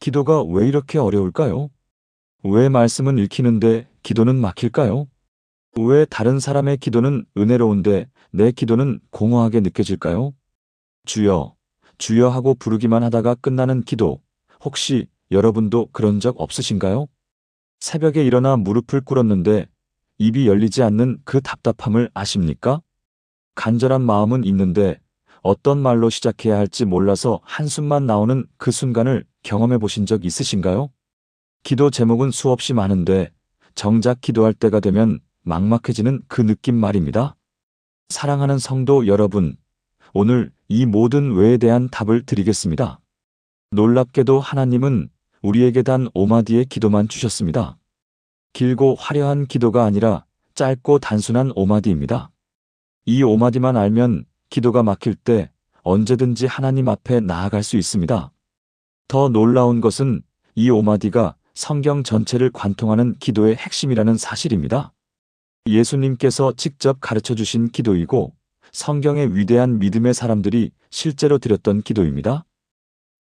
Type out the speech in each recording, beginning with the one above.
기도가 왜 이렇게 어려울까요? 왜 말씀은 읽히는데 기도는 막힐까요? 왜 다른 사람의 기도는 은혜로운데 내 기도는 공허하게 느껴질까요? 주여, 주여 하고 부르기만 하다가 끝나는 기도, 혹시 여러분도 그런 적 없으신가요? 새벽에 일어나 무릎을 꿇었는데 입이 열리지 않는 그 답답함을 아십니까? 간절한 마음은 있는데 어떤 말로 시작해야 할지 몰라서 한숨만 나오는 그 순간을 경험해 보신 적 있으신가요? 기도 제목은 수없이 많은데 정작 기도할 때가 되면 막막해지는 그 느낌 말입니다. 사랑하는 성도 여러분, 오늘 이 모든 왜에 대한 답을 드리겠습니다. 놀랍게도 하나님은 우리에게 단 5마디의 기도만 주셨습니다. 길고 화려한 기도가 아니라 짧고 단순한 5마디입니다. 이 5마디만 알면 기도가 막힐 때 언제든지 하나님 앞에 나아갈 수 있습니다. 더 놀라운 것은 이 5마디가 성경 전체를 관통하는 기도의 핵심이라는 사실입니다. 예수님께서 직접 가르쳐 주신 기도이고 성경의 위대한 믿음의 사람들이 실제로 드렸던 기도입니다.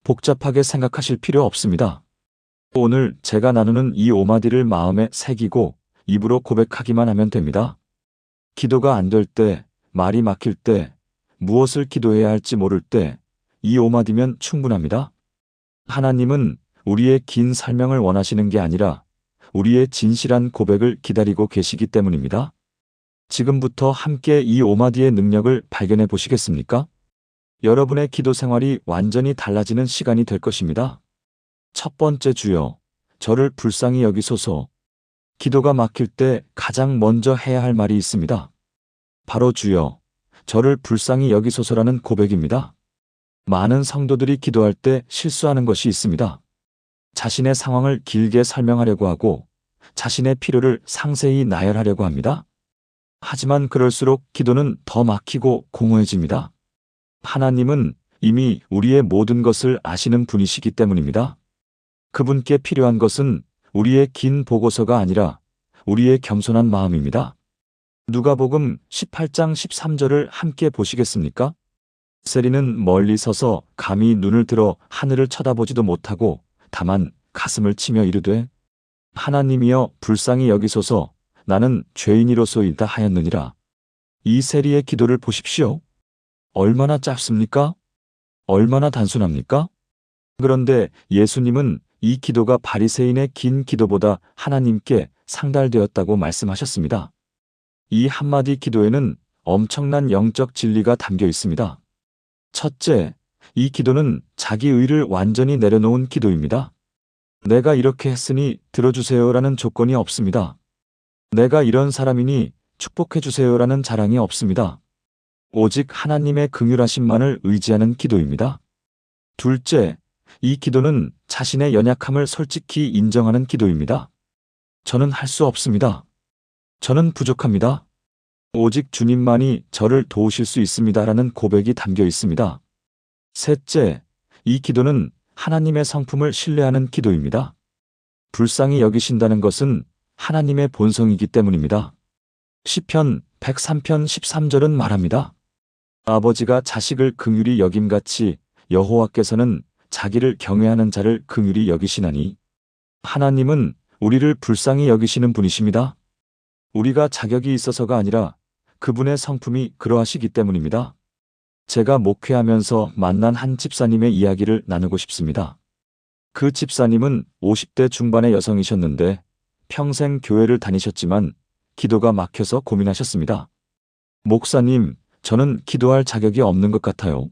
복잡하게 생각하실 필요 없습니다. 오늘 제가 나누는 이 5마디를 마음에 새기고 입으로 고백하기만 하면 됩니다. 기도가 안 될 때, 말이 막힐 때, 무엇을 기도해야 할지 모를 때, 이 5마디면 충분합니다. 하나님은 우리의 긴 설명을 원하시는 게 아니라 우리의 진실한 고백을 기다리고 계시기 때문입니다. 지금부터 함께 이 5마디의 능력을 발견해 보시겠습니까? 여러분의 기도 생활이 완전히 달라지는 시간이 될 것입니다. 첫 번째, 주여, 저를 불쌍히 여기소서. 기도가 막힐 때 가장 먼저 해야 할 말이 있습니다. 바로 주여, 저를 불쌍히 여기소서라는 고백입니다. 많은 성도들이 기도할 때 실수하는 것이 있습니다. 자신의 상황을 길게 설명하려고 하고 자신의 필요를 상세히 나열하려고 합니다. 하지만 그럴수록 기도는 더 막히고 공허해집니다. 하나님은 이미 우리의 모든 것을 아시는 분이시기 때문입니다. 그분께 필요한 것은 우리의 긴 보고서가 아니라 우리의 겸손한 마음입니다. 누가복음 18장 13절을 함께 보시겠습니까? 세리는 멀리 서서 감히 눈을 들어 하늘을 쳐다보지도 못하고 다만 가슴을 치며 이르되 하나님이여 불쌍히 여기소서 나는 죄인이로소이다 하였느니라. 이 세리의 기도를 보십시오. 얼마나 짧습니까? 얼마나 단순합니까? 그런데 예수님은 이 기도가 바리새인의 긴 기도보다 하나님께 상달되었다고 말씀하셨습니다. 이 한마디 기도에는 엄청난 영적 진리가 담겨 있습니다. 첫째, 이 기도는 자기 의를 완전히 내려놓은 기도입니다. 내가 이렇게 했으니 들어주세요라는 조건이 없습니다. 내가 이런 사람이니 축복해주세요라는 자랑이 없습니다. 오직 하나님의 긍휼하심만을 의지하는 기도입니다. 둘째, 이 기도는 자신의 연약함을 솔직히 인정하는 기도입니다. 저는 할 수 없습니다. 저는 부족합니다. 오직 주님만이 저를 도우실 수 있습니다라는 고백이 담겨 있습니다. 셋째, 이 기도는 하나님의 성품을 신뢰하는 기도입니다. 불쌍히 여기신다는 것은 하나님의 본성이기 때문입니다. 시편 103편 13절은 말합니다. 아버지가 자식을 긍휼히 여김같이 여호와께서는 자기를 경외하는 자를 긍휼히 여기시나니. 하나님은 우리를 불쌍히 여기시는 분이십니다. 우리가 자격이 있어서가 아니라 그분의 성품이 그러하시기 때문입니다. 제가 목회하면서 만난 한 집사님의 이야기를 나누고 싶습니다. 그 집사님은 50대 중반의 여성이셨는데 평생 교회를 다니셨지만 기도가 막혀서 고민하셨습니다. 목사님, 저는 기도할 자격이 없는 것 같아요.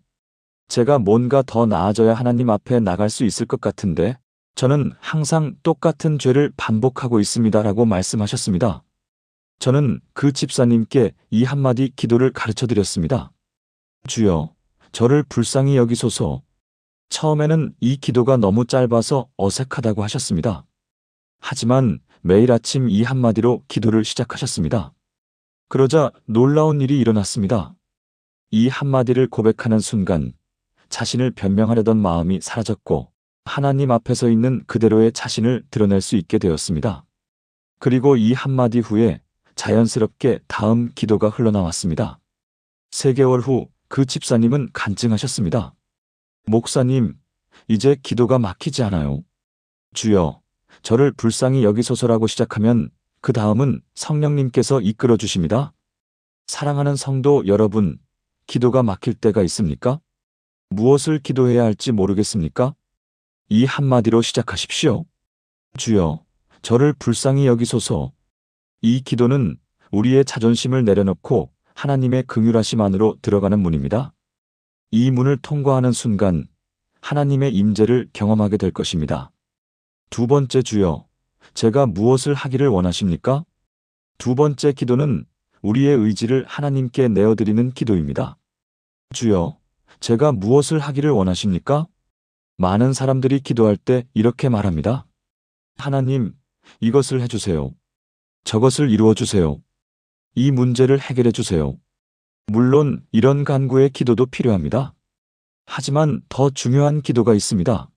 제가 뭔가 더 나아져야 하나님 앞에 나갈 수 있을 것 같은데 저는 항상 똑같은 죄를 반복하고 있습니다라고 말씀하셨습니다. 저는 그 집사님께 이 한마디 기도를 가르쳐 드렸습니다. 주여, 저를 불쌍히 여기소서. 처음에는 이 기도가 너무 짧아서 어색하다고 하셨습니다. 하지만 매일 아침 이 한마디로 기도를 시작하셨습니다. 그러자 놀라운 일이 일어났습니다. 이 한마디를 고백하는 순간 자신을 변명하려던 마음이 사라졌고 하나님 앞에 서 있는 그대로의 자신을 드러낼 수 있게 되었습니다. 그리고 이 한마디 후에 자연스럽게 다음 기도가 흘러나왔습니다. 3개월 후 그 집사님은 간증하셨습니다. 목사님, 이제 기도가 막히지 않아요. 주여, 저를 불쌍히 여기소서라고 시작하면 그 다음은 성령님께서 이끌어 주십니다. 사랑하는 성도 여러분, 기도가 막힐 때가 있습니까? 무엇을 기도해야 할지 모르겠습니까? 이 한마디로 시작하십시오. 주여, 저를 불쌍히 여기소서. 이 기도는 우리의 자존심을 내려놓고 하나님의 긍휼하심 안으로 들어가는 문입니다. 이 문을 통과하는 순간 하나님의 임재를 경험하게 될 것입니다. 두 번째, 주여, 제가 무엇을 하기를 원하십니까? 두 번째 기도는 우리의 의지를 하나님께 내어드리는 기도입니다. 주여, 제가 무엇을 하기를 원하십니까? 많은 사람들이 기도할 때 이렇게 말합니다. 하나님, 이것을 해주세요. 저것을 이루어 주세요. 이 문제를 해결해 주세요. 물론 이런 간구의 기도도 필요합니다. 하지만 더 중요한 기도가 있습니다.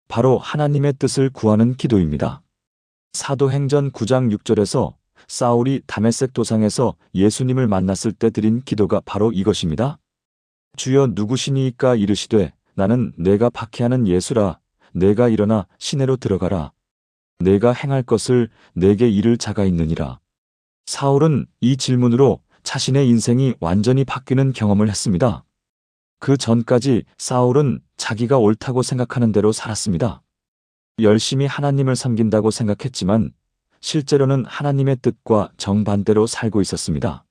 바로 하나님의 뜻을 구하는 기도입니다. 사도행전 9장 6절에서 사울이 다메섹 도상에서 예수님을 만났을 때 드린 기도가 바로 이것입니다. 주여 누구시니이까 이르시되 나는 내가 박해하는 예수라. 내가 일어나 시내로 들어가라. 내가 행할 것을 내게 이를 자가 있느니라. 사울은 이 질문으로 자신의 인생이 완전히 바뀌는 경험을 했습니다. 그 전까지 사울은 자기가 옳다고 생각하는 대로 살았습니다. 열심히 하나님을 섬긴다고 생각했지만 실제로는 하나님의 뜻과 정반대로 살고 있었습니다.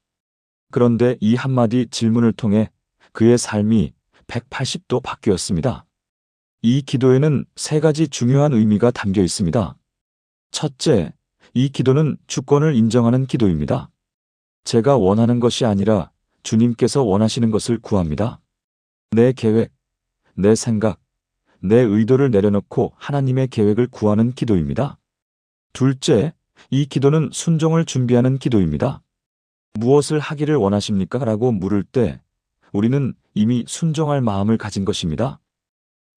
그런데 이 한마디 질문을 통해 그의 삶이 180도 바뀌었습니다. 이 기도에는 세 가지 중요한 의미가 담겨 있습니다. 첫째, 이 기도는 주권을 인정하는 기도입니다. 제가 원하는 것이 아니라 주님께서 원하시는 것을 구합니다. 내 계획, 내 생각, 내 의도를 내려놓고 하나님의 계획을 구하는 기도입니다. 둘째, 이 기도는 순종을 준비하는 기도입니다. 무엇을 하기를 원하십니까? 라고 물을 때 우리는 이미 순종할 마음을 가진 것입니다.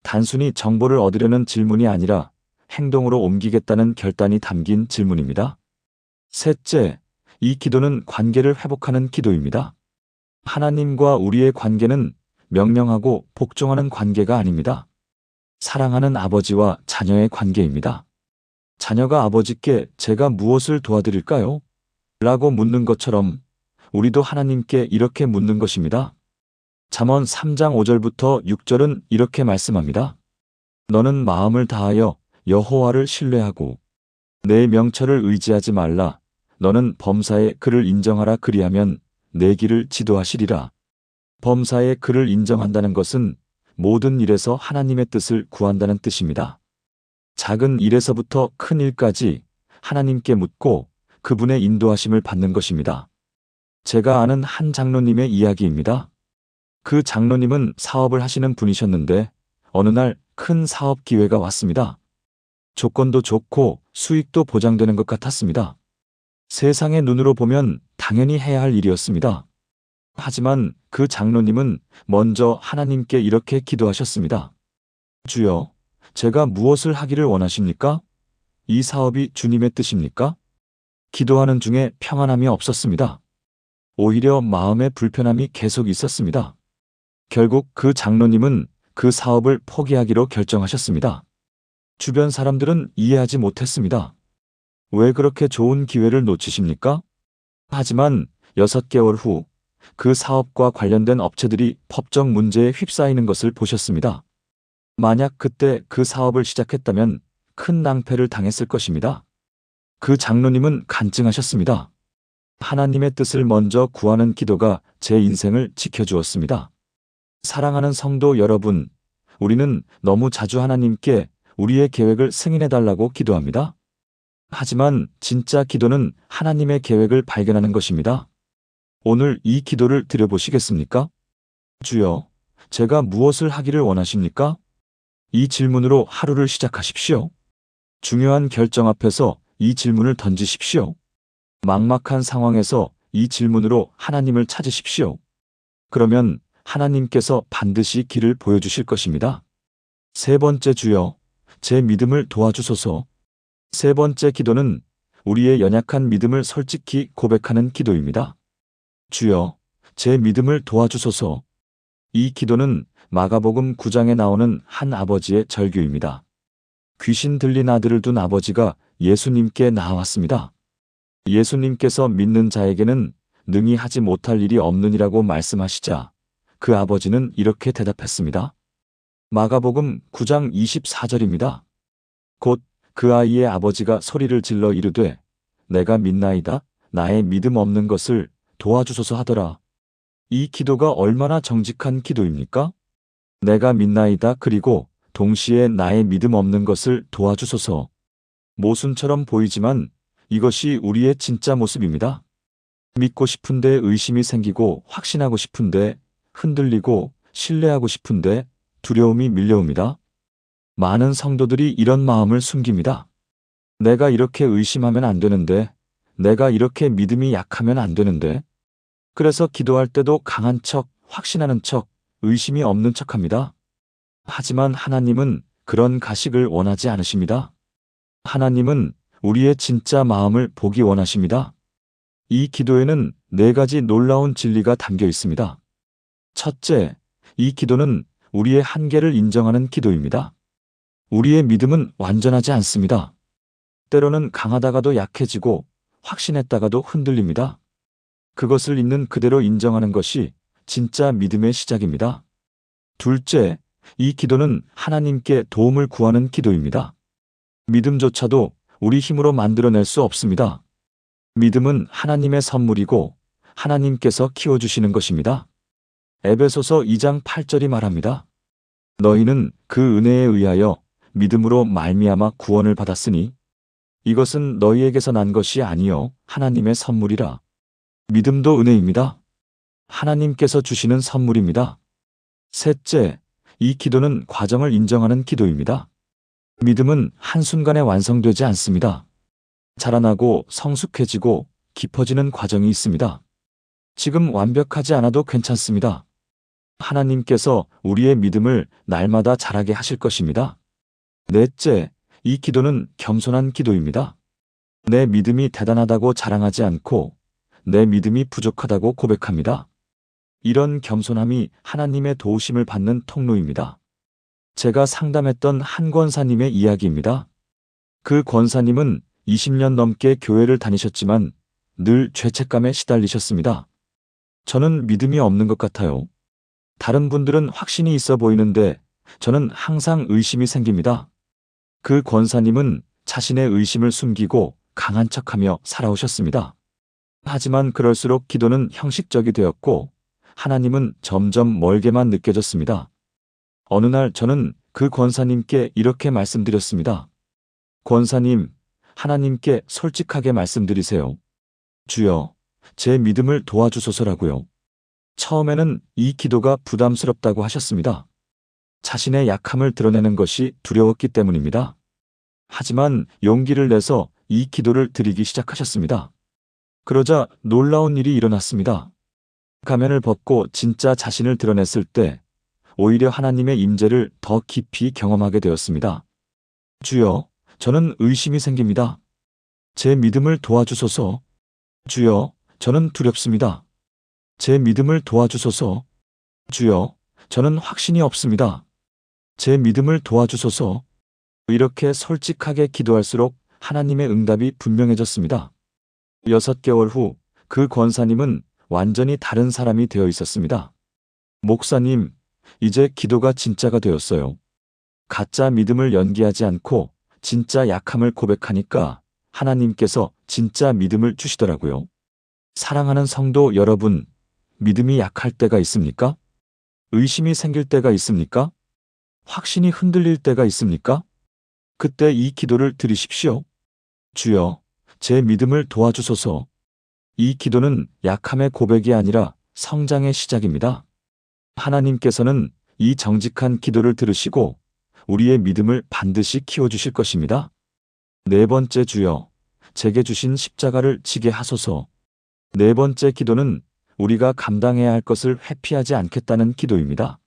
단순히 정보를 얻으려는 질문이 아니라 행동으로 옮기겠다는 결단이 담긴 질문입니다. 셋째, 이 기도는 관계를 회복하는 기도입니다. 하나님과 우리의 관계는 명령하고 복종하는 관계가 아닙니다. 사랑하는 아버지와 자녀의 관계입니다. 자녀가 아버지께 제가 무엇을 도와드릴까요? 라고 묻는 것처럼 우리도 하나님께 이렇게 묻는 것입니다. 잠언 3장 5절부터 6절은 이렇게 말씀합니다. 너는 마음을 다하여 여호와를 신뢰하고 내 명철을 의지하지 말라. 너는 범사에 그를 인정하라. 그리하면 내 길을 지도하시리라. 범사에 그를 인정한다는 것은 모든 일에서 하나님의 뜻을 구한다는 뜻입니다. 작은 일에서부터 큰 일까지 하나님께 묻고 그분의 인도하심을 받는 것입니다. 제가 아는 한 장로님의 이야기입니다. 그 장로님은 사업을 하시는 분이셨는데 어느 날 큰 사업 기회가 왔습니다. 조건도 좋고 수익도 보장되는 것 같았습니다. 세상의 눈으로 보면 당연히 해야 할 일이었습니다. 하지만 그 장로님은 먼저 하나님께 이렇게 기도하셨습니다. 주여, 제가 무엇을 하기를 원하십니까? 이 사업이 주님의 뜻입니까? 기도하는 중에 평안함이 없었습니다. 오히려 마음의 불편함이 계속 있었습니다. 결국 그 장로님은 그 사업을 포기하기로 결정하셨습니다. 주변 사람들은 이해하지 못했습니다. 왜 그렇게 좋은 기회를 놓치십니까? 하지만 6개월 후 그 사업과 관련된 업체들이 법적 문제에 휩싸이는 것을 보셨습니다. 만약 그때 그 사업을 시작했다면 큰 낭패를 당했을 것입니다. 그 장로님은 간증하셨습니다. 하나님의 뜻을 먼저 구하는 기도가 제 인생을 지켜주었습니다. 사랑하는 성도 여러분, 우리는 너무 자주 하나님께 우리의 계획을 승인해달라고 기도합니다. 하지만 진짜 기도는 하나님의 계획을 발견하는 것입니다. 오늘 이 기도를 드려보시겠습니까? 주여, 제가 무엇을 하기를 원하십니까? 이 질문으로 하루를 시작하십시오. 중요한 결정 앞에서 이 질문을 던지십시오. 막막한 상황에서 이 질문으로 하나님을 찾으십시오. 그러면 하나님께서 반드시 길을 보여주실 것입니다. 세 번째, 주여, 제 믿음을 도와주소서. 세 번째 기도는 우리의 연약한 믿음을 솔직히 고백하는 기도입니다. 주여, 제 믿음을 도와주소서. 이 기도는 마가복음 9장에 나오는 한 아버지의 절규입니다. 귀신 들린 아들을 둔 아버지가 예수님께 나아왔습니다. 예수님께서 믿는 자에게는 능히 하지 못할 일이 없느니라고 말씀하시자 그 아버지는 이렇게 대답했습니다. 마가복음 9장 24절입니다. 곧 그 아이의 아버지가 소리를 질러 이르되 내가 믿나이다. 나의 믿음 없는 것을 도와주소서 하더라. 이 기도가 얼마나 정직한 기도입니까? 내가 믿나이다. 그리고 동시에 나의 믿음 없는 것을 도와주소서. 모순처럼 보이지만 이것이 우리의 진짜 모습입니다. 믿고 싶은데 의심이 생기고 확신하고 싶은데 흔들리고 신뢰하고 싶은데 두려움이 밀려옵니다. 많은 성도들이 이런 마음을 숨깁니다. 내가 이렇게 의심하면 안 되는데, 내가 이렇게 믿음이 약하면 안 되는데, 그래서 기도할 때도 강한 척, 확신하는 척, 의심이 없는 척합니다. 하지만 하나님은 그런 가식을 원하지 않으십니다. 하나님은 우리의 진짜 마음을 보기 원하십니다. 이 기도에는 4가지 놀라운 진리가 담겨 있습니다. 첫째, 이 기도는 우리의 한계를 인정하는 기도입니다. 우리의 믿음은 완전하지 않습니다. 때로는 강하다가도 약해지고 확신했다가도 흔들립니다. 그것을 있는 그대로 인정하는 것이 진짜 믿음의 시작입니다. 둘째, 이 기도는 하나님께 도움을 구하는 기도입니다. 믿음조차도 우리 힘으로 만들어낼 수 없습니다. 믿음은 하나님의 선물이고 하나님께서 키워주시는 것입니다. 에베소서 2장 8절이 말합니다. 너희는 그 은혜에 의하여 믿음으로 말미암아 구원을 받았으니 이것은 너희에게서 난 것이 아니요 하나님의 선물이라. 믿음도 은혜입니다. 하나님께서 주시는 선물입니다. 셋째, 이 기도는 과정을 인정하는 기도입니다. 믿음은 한순간에 완성되지 않습니다. 자라나고 성숙해지고 깊어지는 과정이 있습니다. 지금 완벽하지 않아도 괜찮습니다. 하나님께서 우리의 믿음을 날마다 자라게 하실 것입니다. 넷째, 이 기도는 겸손한 기도입니다. 내 믿음이 대단하다고 자랑하지 않고 내 믿음이 부족하다고 고백합니다. 이런 겸손함이 하나님의 도우심을 받는 통로입니다. 제가 상담했던 한 권사님의 이야기입니다. 그 권사님은 20년 넘게 교회를 다니셨지만 늘 죄책감에 시달리셨습니다. 저는 믿음이 없는 것 같아요. 다른 분들은 확신이 있어 보이는데 저는 항상 의심이 생깁니다. 그 권사님은 자신의 의심을 숨기고 강한 척하며 살아오셨습니다. 하지만 그럴수록 기도는 형식적이 되었고 하나님은 점점 멀게만 느껴졌습니다. 어느 날 저는 그 권사님께 이렇게 말씀드렸습니다. 권사님, 하나님께 솔직하게 말씀드리세요. 주여, 제 믿음을 도와주소서라고요. 처음에는 이 기도가 부담스럽다고 하셨습니다. 자신의 약함을 드러내는 것이 두려웠기 때문입니다. 하지만 용기를 내서 이 기도를 드리기 시작하셨습니다. 그러자 놀라운 일이 일어났습니다. 가면을 벗고 진짜 자신을 드러냈을 때 오히려 하나님의 임재를 더 깊이 경험하게 되었습니다. 주여, 저는 의심이 생깁니다. 제 믿음을 도와주소서. 주여, 저는 두렵습니다. 제 믿음을 도와주소서. 주여, 저는 확신이 없습니다. 제 믿음을 도와주소서. 이렇게 솔직하게 기도할수록 하나님의 응답이 분명해졌습니다. 6개월 후 그 권사님은 완전히 다른 사람이 되어 있었습니다. 목사님, 이제 기도가 진짜가 되었어요. 가짜 믿음을 연기하지 않고 진짜 약함을 고백하니까 하나님께서 진짜 믿음을 주시더라고요. 사랑하는 성도 여러분, 믿음이 약할 때가 있습니까? 의심이 생길 때가 있습니까? 확신이 흔들릴 때가 있습니까? 그때 이 기도를 드리십시오. 주여, 제 믿음을 도와주소서. 이 기도는 약함의 고백이 아니라 성장의 시작입니다. 하나님께서는 이 정직한 기도를 들으시고 우리의 믿음을 반드시 키워주실 것입니다. 네 번째, 주여, 제게 주신 십자가를 지게 하소서. 네 번째 기도는 우리가 감당해야 할 것을 회피하지 않겠다는 기도입니다.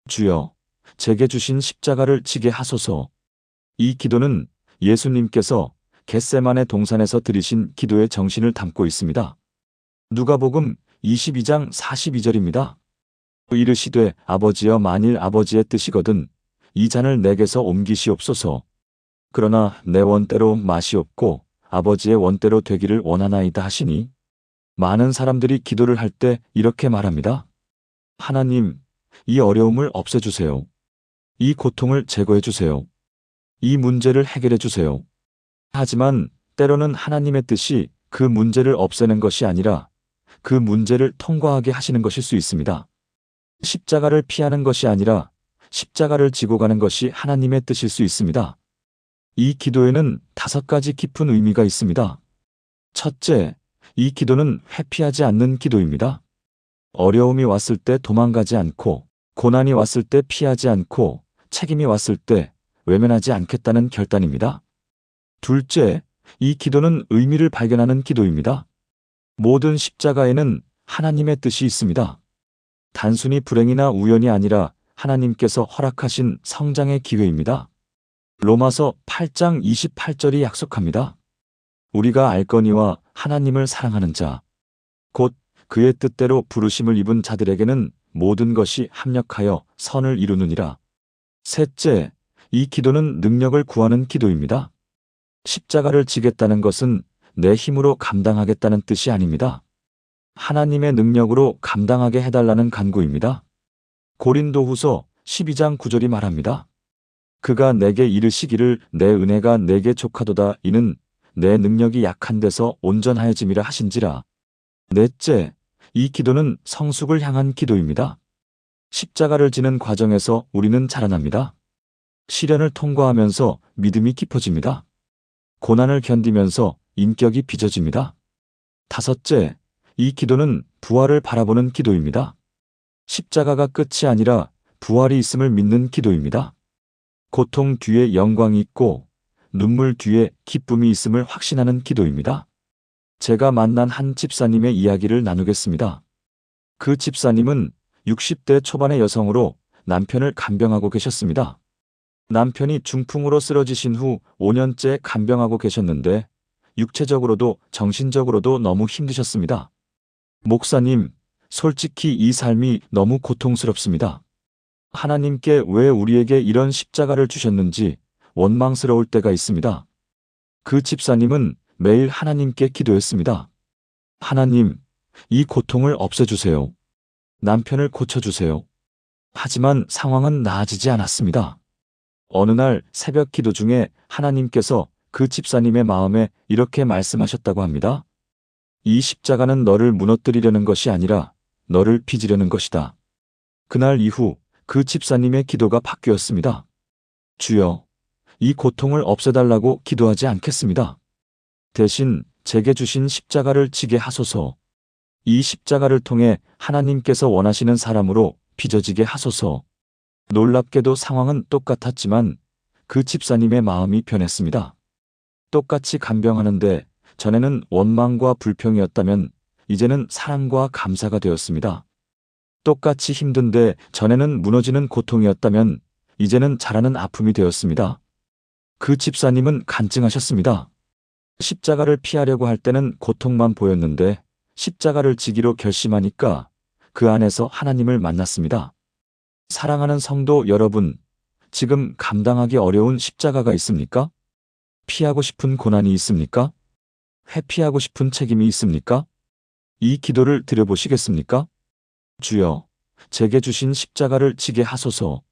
주여, 제게 주신 십자가를 지게 하소서. 이 기도는 예수님께서 겟세마네 동산에서 드리신 기도의 정신을 담고 있습니다. 누가복음 22장 42절입니다. 이르시되 아버지여, 만일 아버지의 뜻이거든 이 잔을 내게서 옮기시옵소서. 그러나 내 원대로 맛이 없고 아버지의 원대로 되기를 원하나이다 하시니 많은 사람들이 기도를 할 때 이렇게 말합니다. 하나님, 이 어려움을 없애주세요. 이 고통을 제거해주세요. 이 문제를 해결해주세요. 하지만 때로는 하나님의 뜻이 그 문제를 없애는 것이 아니라 그 문제를 통과하게 하시는 것일 수 있습니다. 십자가를 피하는 것이 아니라 십자가를 지고 가는 것이 하나님의 뜻일 수 있습니다. 이 기도에는 5가지 깊은 의미가 있습니다. 첫째, 이 기도는 회피하지 않는 기도입니다. 어려움이 왔을 때 도망가지 않고, 고난이 왔을 때 피하지 않고, 책임이 왔을 때 외면하지 않겠다는 결단입니다. 둘째, 이 기도는 의미를 발견하는 기도입니다. 모든 십자가에는 하나님의 뜻이 있습니다. 단순히 불행이나 우연이 아니라 하나님께서 허락하신 성장의 기회입니다. 로마서 8장 28절이 약속합니다. 우리가 알거니와 하나님을 사랑하는 자, 곧 그의 뜻대로 부르심을 입은 자들에게는 모든 것이 합력하여 선을 이루느니라. 셋째, 이 기도는 능력을 구하는 기도입니다. 십자가를 지겠다는 것은 내 힘으로 감당하겠다는 뜻이 아닙니다. 하나님의 능력으로 감당하게 해달라는 간구입니다. 고린도후서 12장 9절이 말합니다. 그가 내게 이르시기를 내 은혜가 내게 족하도다. 이는 내 능력이 약한 데서 온전하여짐이라 하신지라. 넷째, 이 기도는 성숙을 향한 기도입니다. 십자가를 지는 과정에서 우리는 자라납니다. 시련을 통과하면서 믿음이 깊어집니다. 고난을 견디면서 인격이 빚어집니다. 다섯째, 이 기도는 부활을 바라보는 기도입니다. 십자가가 끝이 아니라 부활이 있음을 믿는 기도입니다. 고통 뒤에 영광이 있고 눈물 뒤에 기쁨이 있음을 확신하는 기도입니다. 제가 만난 한 집사님의 이야기를 나누겠습니다. 그 집사님은 60대 초반의 여성으로 남편을 간병하고 계셨습니다. 남편이 중풍으로 쓰러지신 후 5년째 간병하고 계셨는데 육체적으로도 정신적으로도 너무 힘드셨습니다. 목사님, 솔직히 이 삶이 너무 고통스럽습니다. 하나님께 왜 우리에게 이런 십자가를 주셨는지 원망스러울 때가 있습니다. 그 집사님은 매일 하나님께 기도했습니다. 하나님, 이 고통을 없애주세요. 남편을 고쳐주세요. 하지만 상황은 나아지지 않았습니다. 어느 날 새벽 기도 중에 하나님께서 그 집사님의 마음에 이렇게 말씀하셨다고 합니다. 이 십자가는 너를 무너뜨리려는 것이 아니라 너를 빚으려는 것이다. 그날 이후 그 집사님의 기도가 바뀌었습니다. 주여, 이 고통을 없애달라고 기도하지 않겠습니다. 대신 제게 주신 십자가를 지게 하소서. 이 십자가를 통해 하나님께서 원하시는 사람으로 빚어지게 하소서. 놀랍게도 상황은 똑같았지만 그 집사님의 마음이 변했습니다. 똑같이 간병하는데 전에는 원망과 불평이었다면 이제는 사랑과 감사가 되었습니다. 똑같이 힘든데 전에는 무너지는 고통이었다면 이제는 자라는 아픔이 되었습니다. 그 집사님은 간증하셨습니다. 십자가를 피하려고 할 때는 고통만 보였는데 십자가를 지기로 결심하니까 그 안에서 하나님을 만났습니다. 사랑하는 성도 여러분, 지금 감당하기 어려운 십자가가 있습니까? 피하고 싶은 고난이 있습니까? 회피하고 싶은 책임이 있습니까? 이 기도를 드려보시겠습니까? 주여, 제게 주신 십자가를 지게 하소서.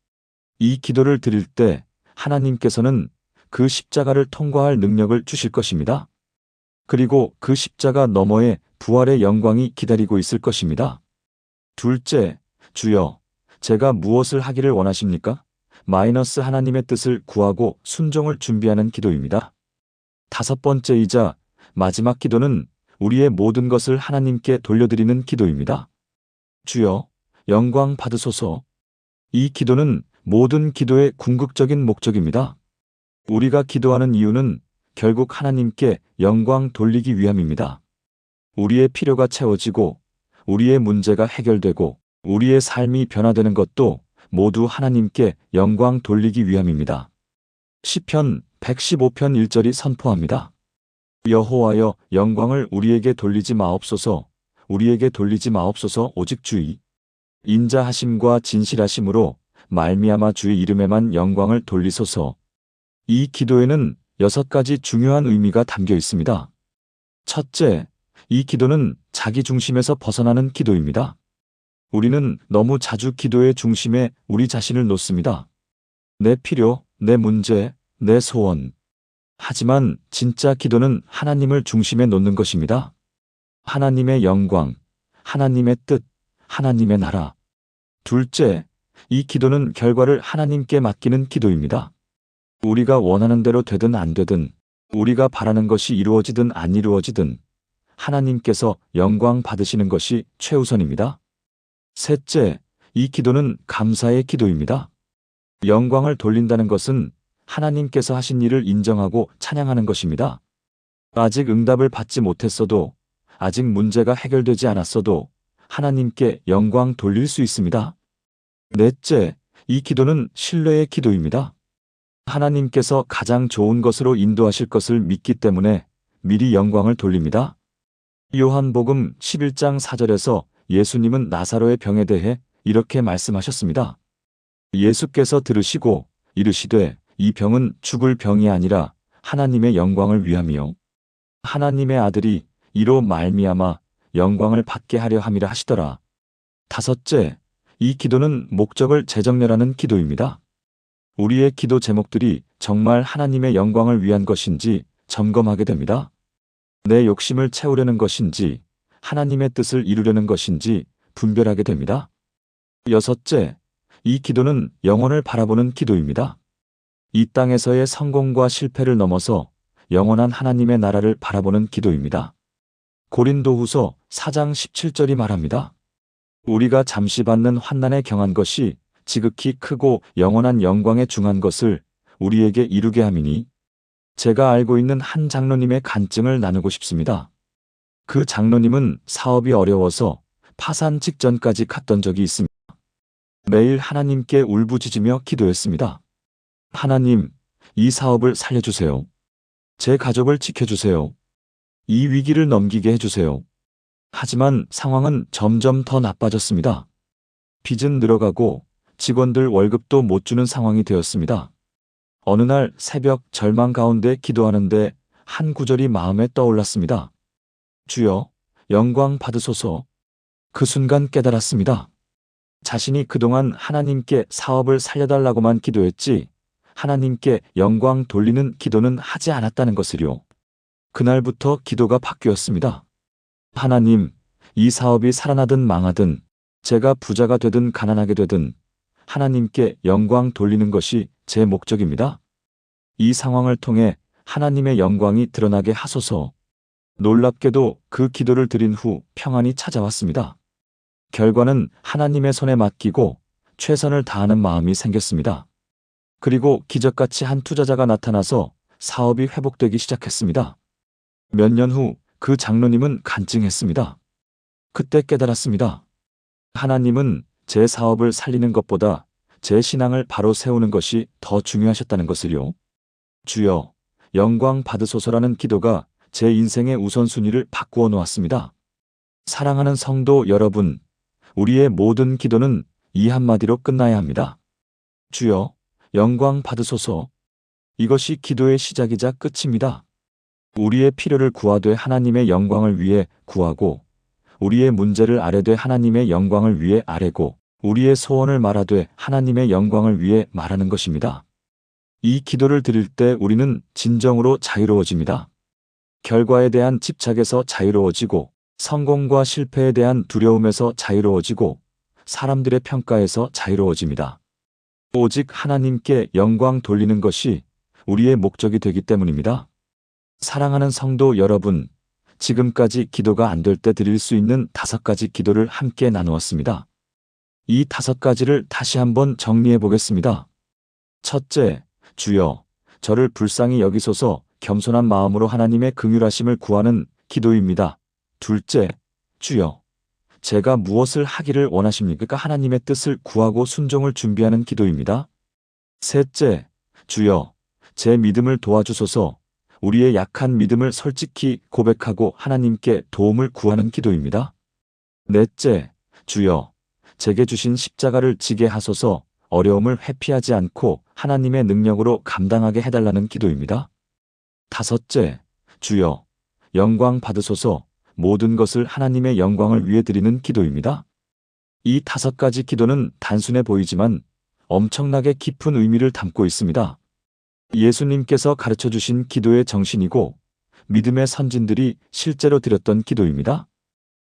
이 기도를 드릴 때 하나님께서는 그 십자가를 통과할 능력을 주실 것입니다. 그리고 그 십자가 너머에 부활의 영광이 기다리고 있을 것입니다. 둘째, 주여, 제가 무엇을 하기를 원하십니까? 하나님의 뜻을 구하고 순종을 준비하는 기도입니다. 5번째이자 마지막 기도는 우리의 모든 것을 하나님께 돌려드리는 기도입니다. 주여, 영광 받으소서. 이 기도는 모든 기도의 궁극적인 목적입니다. 우리가 기도하는 이유는 결국 하나님께 영광 돌리기 위함입니다. 우리의 필요가 채워지고 우리의 문제가 해결되고 우리의 삶이 변화되는 것도 모두 하나님께 영광 돌리기 위함입니다. 시편 115편 1절이 선포합니다. 여호와여, 영광을 우리에게 돌리지 마옵소서. 우리에게 돌리지 마옵소서. 오직 주의 인자하심과 진실하심으로 말미암아 주의 이름에만 영광을 돌리소서. 이 기도에는 6가지 중요한 의미가 담겨 있습니다. 첫째, 이 기도는 자기 중심에서 벗어나는 기도입니다. 우리는 너무 자주 기도의 중심에 우리 자신을 놓습니다. 내 필요, 내 문제, 내 소원. 하지만 진짜 기도는 하나님을 중심에 놓는 것입니다. 하나님의 영광, 하나님의 뜻, 하나님의 나라. 둘째, 이 기도는 결과를 하나님께 맡기는 기도입니다. 우리가 원하는 대로 되든 안 되든, 우리가 바라는 것이 이루어지든 안 이루어지든, 하나님께서 영광 받으시는 것이 최우선입니다. 셋째, 이 기도는 감사의 기도입니다. 영광을 돌린다는 것은 하나님께서 하신 일을 인정하고 찬양하는 것입니다. 아직 응답을 받지 못했어도, 아직 문제가 해결되지 않았어도 하나님께 영광 돌릴 수 있습니다. 넷째, 이 기도는 신뢰의 기도입니다. 하나님께서 가장 좋은 것으로 인도하실 것을 믿기 때문에 미리 영광을 돌립니다. 요한복음 11장 4절에서 예수님은 나사로의 병에 대해 이렇게 말씀하셨습니다. 예수께서 들으시고 이르시되 이 병은 죽을 병이 아니라 하나님의 영광을 위함이요 하나님의 아들이 이로 말미암아 영광을 받게 하려 함이라 하시더라. 다섯째, 이 기도는 목적을 재정렬하는 기도입니다. 우리의 기도 제목들이 정말 하나님의 영광을 위한 것인지 점검하게 됩니다. 내 욕심을 채우려는 것인지 하나님의 뜻을 이루려는 것인지 분별하게 됩니다. 여섯째, 이 기도는 영혼을 바라보는 기도입니다. 이 땅에서의 성공과 실패를 넘어서 영원한 하나님의 나라를 바라보는 기도입니다. 고린도후서 4장 17절이 말합니다. 우리가 잠시 받는 환난에 경한 것이 지극히 크고 영원한 영광에 중한 것을 우리에게 이루게 함이니 제가 알고 있는 한 장로님의 간증을 나누고 싶습니다. 그 장로님은 사업이 어려워서 파산 직전까지 갔던 적이 있습니다. 매일 하나님께 울부짖으며 기도했습니다. 하나님, 이 사업을 살려주세요. 제 가족을 지켜주세요. 이 위기를 넘기게 해주세요. 하지만 상황은 점점 더 나빠졌습니다. 빚은 늘어가고 직원들 월급도 못 주는 상황이 되었습니다. 어느 날 새벽 절망 가운데 기도하는데 한 구절이 마음에 떠올랐습니다. 주여, 영광 받으소서. 그 순간 깨달았습니다. 자신이 그동안 하나님께 사업을 살려달라고만 기도했지 하나님께 영광 돌리는 기도는 하지 않았다는 것을요. 그날부터 기도가 바뀌었습니다. 하나님, 이 사업이 살아나든 망하든 제가 부자가 되든 가난하게 되든 하나님께 영광 돌리는 것이 제 목적입니다. 이 상황을 통해 하나님의 영광이 드러나게 하소서. 놀랍게도 그 기도를 드린 후 평안이 찾아왔습니다. 결과는 하나님의 손에 맡기고 최선을 다하는 마음이 생겼습니다. 그리고 기적같이 한 투자자가 나타나서 사업이 회복되기 시작했습니다. 몇 년 후 그 장로님은 간증했습니다. 그때 깨달았습니다. 하나님은 제 사업을 살리는 것보다 제 신앙을 바로 세우는 것이 더 중요하셨다는 것을요. 주여, 영광 받으소서라는 기도가 제 인생의 우선순위를 바꾸어 놓았습니다. 사랑하는 성도 여러분, 우리의 모든 기도는 이 한마디로 끝나야 합니다. 주여, 영광 받으소서. 이것이 기도의 시작이자 끝입니다. 우리의 필요를 구하되 하나님의 영광을 위해 구하고, 우리의 문제를 아뢰되 하나님의 영광을 위해 아뢰고, 우리의 소원을 말하되 하나님의 영광을 위해 말하는 것입니다. 이 기도를 드릴 때 우리는 진정으로 자유로워집니다. 결과에 대한 집착에서 자유로워지고, 성공과 실패에 대한 두려움에서 자유로워지고, 사람들의 평가에서 자유로워집니다. 오직 하나님께 영광 돌리는 것이 우리의 목적이 되기 때문입니다. 사랑하는 성도 여러분, 지금까지 기도가 안 될 때 드릴 수 있는 5가지 기도를 함께 나누었습니다. 이 5가지를 다시 한번 정리해 보겠습니다. 첫째, 주여, 저를 불쌍히 여기소서. 겸손한 마음으로 하나님의 긍휼하심을 구하는 기도입니다. 둘째, 주여, 제가 무엇을 하기를 원하십니까? 하나님의 뜻을 구하고 순종을 준비하는 기도입니다. 셋째, 주여, 제 믿음을 도와주소서. 우리의 약한 믿음을 솔직히 고백하고 하나님께 도움을 구하는 기도입니다. 넷째, 주여, 제게 주신 십자가를 지게 하소서. 어려움을 회피하지 않고 하나님의 능력으로 감당하게 해달라는 기도입니다. 다섯째, 주여, 영광 받으소서. 모든 것을 하나님의 영광을 위해 드리는 기도입니다. 이 5가지 기도는 단순해 보이지만 엄청나게 깊은 의미를 담고 있습니다. 예수님께서 가르쳐 주신 기도의 정신이고 믿음의 선진들이 실제로 드렸던 기도입니다.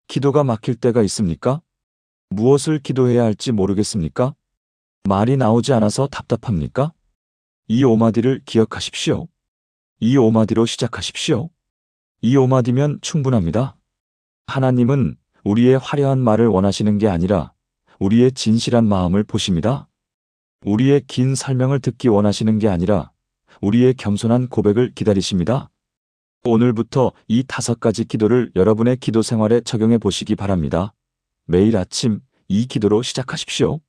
기도가 막힐 때가 있습니까? 무엇을 기도해야 할지 모르겠습니까? 말이 나오지 않아서 답답합니까? 이 5마디를 기억하십시오. 이 5마디로 시작하십시오. 이 5마디면 충분합니다. 하나님은 우리의 화려한 말을 원하시는 게 아니라 우리의 진실한 마음을 보십니다. 우리의 긴 설명을 듣기 원하시는 게 아니라 우리의 겸손한 고백을 기다리십니다. 오늘부터 이 5가지 기도를 여러분의 기도 생활에 적용해 보시기 바랍니다. 매일 아침 이 기도로 시작하십시오.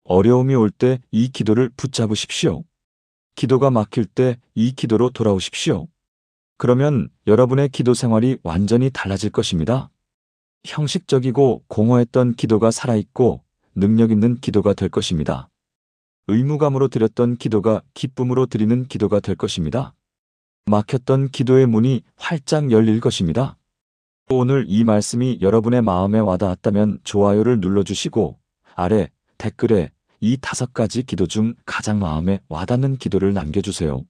어려움이 올 때 이 기도를 붙잡으십시오. 기도가 막힐 때 이 기도로 돌아오십시오. 그러면 여러분의 기도 생활이 완전히 달라질 것입니다. 형식적이고 공허했던 기도가 살아있고 능력 있는 기도가 될 것입니다. 의무감으로 드렸던 기도가 기쁨으로 드리는 기도가 될 것입니다. 막혔던 기도의 문이 활짝 열릴 것입니다. 오늘 이 말씀이 여러분의 마음에 와닿았다면 좋아요를 눌러주시고 아래 댓글에 이 5가지 기도 중 가장 마음에 와닿는 기도를 남겨주세요.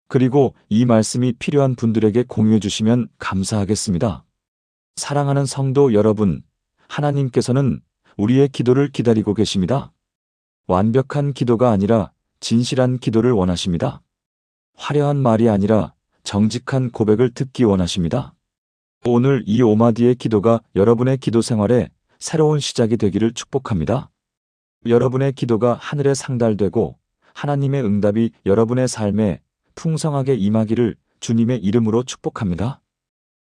그리고 이 말씀이 필요한 분들에게 공유해 주시면 감사하겠습니다. 사랑하는 성도 여러분, 하나님께서는 우리의 기도를 기다리고 계십니다. 완벽한 기도가 아니라 진실한 기도를 원하십니다. 화려한 말이 아니라 정직한 고백을 듣기 원하십니다. 오늘 이 5마디의 기도가 여러분의 기도 생활에 새로운 시작이 되기를 축복합니다. 여러분의 기도가 하늘에 상달되고 하나님의 응답이 여러분의 삶에 풍성하게 임하기를 주님의 이름으로 축복합니다.